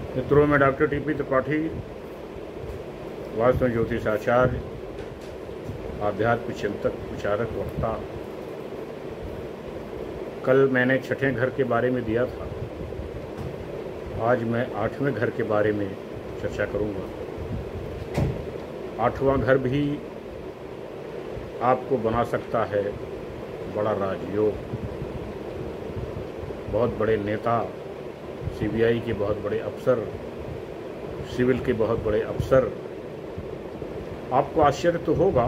मित्रों, मैं doctor TP Tripathi, vastu ज्योतिष आचार्य, आध्यात्मिक चिंतक, विचारक, वक्ता। कल मैंने छठे घर के बारे में दिया था, आज मैं आठवें घर के बारे में चर्चा करूंगा। आठवां घर भी आपको बना सकता है बड़ा राजयोग। बहुत बड़े नेता, सीबीआई के बहुत बड़े अफसर, सिविल के बहुत बड़े अफसर। आपको आश्चर्य तो होगा,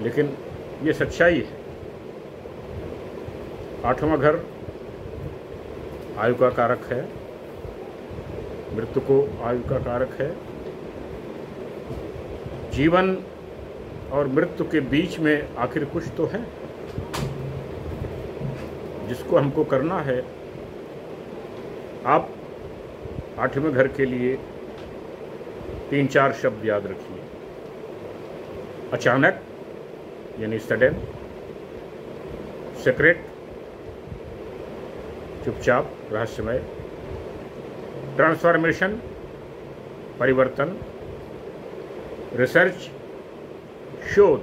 लेकिन ये सच्चाई है। आठवां घर आयु का कारक है, मृत्यु को आयु का कारक है। जीवन और मृत्यु के बीच में आखिर कुछ तो है जिसको हमको करना है। आप आठवें घर के लिए 3-4 शब्द याद रखिए। अचानक यानी सडन, सीक्रेट चुपचाप, रहस्यमय, ट्रांसफॉर्मेशन परिवर्तन, रिसर्च शोध।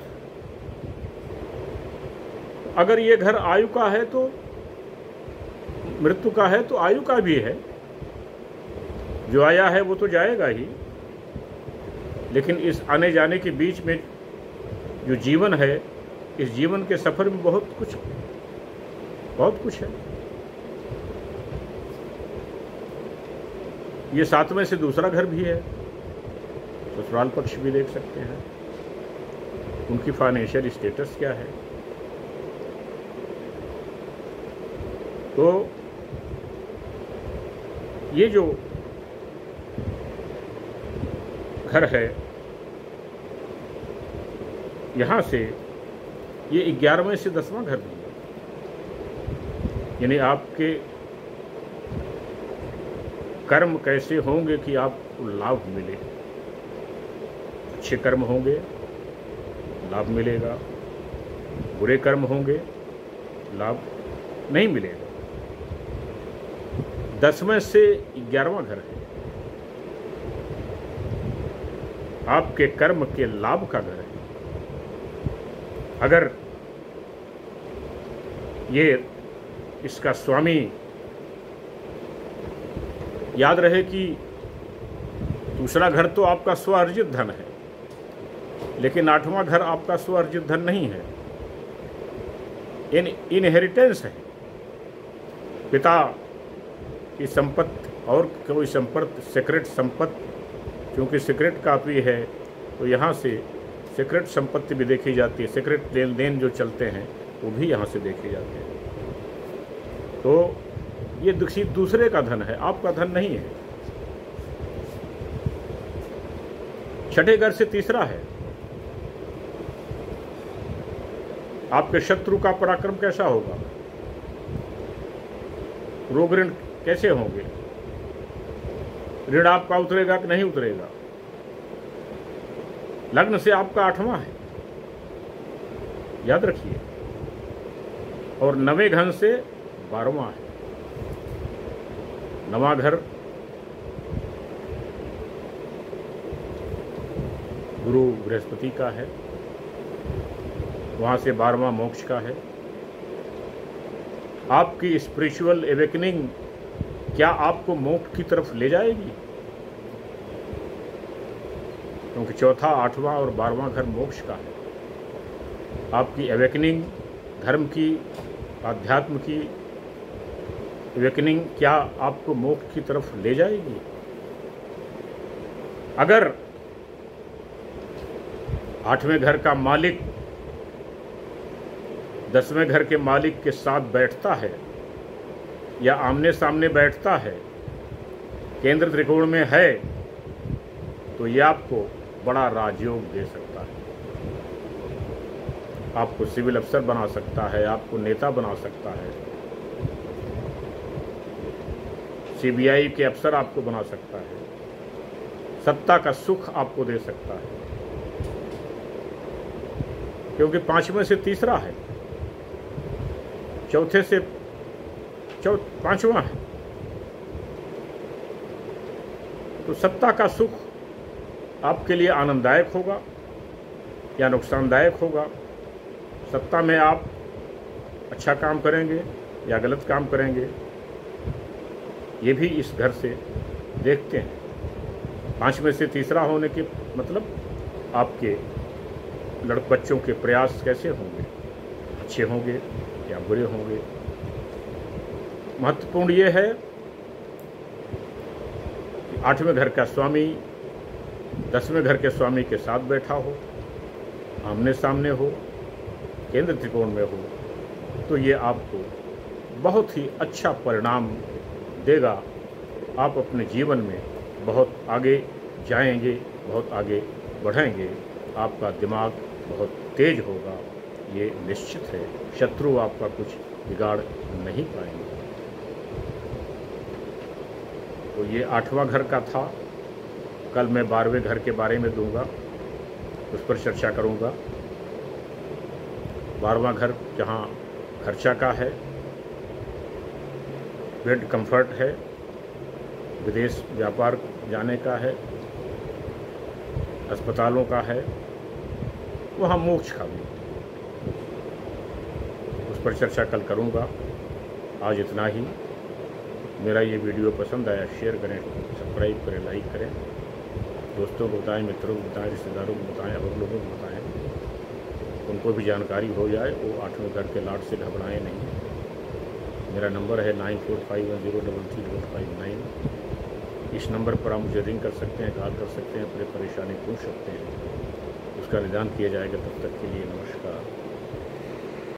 अगर ये घर आयु का है तो मृत्यु का है, तो आयु का भी है। जो आया है वो तो जाएगा ही, लेकिन इस आने जाने के बीच में जो जीवन है, इस जीवन के सफर में बहुत कुछ है। ये 7वें से दूसरा घर भी है, ससुराल पक्ष भी देख सकते हैं। उनकी फाइनेंशियल स्टेटस क्या है। तो ये जो घर है, यहाँ से ये 11वें से 10वां घर भी है। यानी आपके कर्म कैसे होंगे कि आपको लाभ मिले। अच्छे कर्म होंगे, लाभ मिलेगा। बुरे कर्म होंगे, लाभ नहीं मिलेगा। 10वें से 11वां घर है, आपके कर्म के लाभ का घर है। अगर ये इसका स्वामी याद रहे कि दूसरा घर तो आपका स्वार्जित धन है, लेकिन 8वां घर आपका स्वार्जित धन नहीं है। इनहेरिटेंस है, पिता की संपत्ति और कोई संपत्ति, सीक्रेट संपत्ति। क्योंकि सीक्रेट कापी है तो यहाँ से सीक्रेट संपत्ति भी देखी जाती है। सीक्रेट लेन देन जो चलते हैं वो भी यहाँ से देखे जाते हैं। तो ये दूसरे का धन है, आपका धन नहीं है। छठे घर से तीसरा है। आपके शत्रु का पराक्रम कैसा होगा, रोग ऋण कैसे होंगे, ऋण आपका उतरेगा कि नहीं उतरेगा। लग्न से आपका 8वां है, याद रखिए, और 9वें घर से 12वां है। 9वां घर गुरु बृहस्पति का है, वहां से 12वां मोक्ष का है। आपकी स्पिरिचुअल एवेकनिंग क्या आपको मोक्ष की तरफ ले जाएगी? क्योंकि चौथा, 8वां और 12वां घर मोक्ष का है। आपकी एवेकनिंग, धर्म की, आध्यात्म की एवेकनिंग क्या आपको मोक्ष की तरफ ले जाएगी? अगर 8वें घर का मालिक 10वें घर के मालिक के साथ बैठता है या आमने सामने बैठता है, केंद्र त्रिकोण में है, तो यह आपको बड़ा राजयोग दे सकता है। आपको सिविल अफसर बना सकता है, आपको नेता बना सकता है, सीबीआई के अफसर आपको बना सकता है, सत्ता का सुख आपको दे सकता है। क्योंकि 5वें से तीसरा है, चौथे से 5वां है। तो सत्ता का सुख आपके लिए आनंददायक होगा या नुकसानदायक होगा। सत्ता में आप अच्छा काम करेंगे या गलत काम करेंगे, ये भी इस घर से देखते हैं। 5 में से तीसरा होने के मतलब आपके बच्चों के प्रयास कैसे होंगे, अच्छे होंगे या बुरे होंगे। महत्वपूर्ण ये है कि 8वें घर का स्वामी 10वें घर के स्वामी के साथ बैठा हो, आमने सामने हो, केंद्र त्रिकोण में हो, तो ये आपको बहुत ही अच्छा परिणाम देगा। आप अपने जीवन में बहुत आगे जाएंगे, बहुत आगे बढ़ेंगे, आपका दिमाग बहुत तेज होगा, ये निश्चित है। शत्रु आपका कुछ बिगाड़ नहीं पाएंगे। तो ये 8वां घर का था। कल मैं 12वें घर के बारे में दूंगा, उस पर चर्चा करूंगा। 12वां घर जहां खर्चा का है, बेड कंफर्ट है, विदेश व्यापार जाने का है, अस्पतालों का है, वहाँ मोक्ष का भी, उस पर चर्चा कल करूँगा। आज इतना ही। मेरा ये वीडियो पसंद आया शेयर करें, सब्सक्राइब करें, लाइक करें, दोस्तों को बताएं, मित्रों को बताएं, रिश्तेदारों को बताएं, और लोगों को बताएं, उनको भी जानकारी हो जाए। वो 8वें घर के लाट से घबराएं नहीं। मेरा नंबर है 9451033559। इस नंबर पर आप मुझे रिंग कर सकते हैं, कॉल कर सकते हैं, अपनी परेशानी पूछ सकते हैं, उसका निदान किया जाएगा। तब तक के लिए नमस्कार।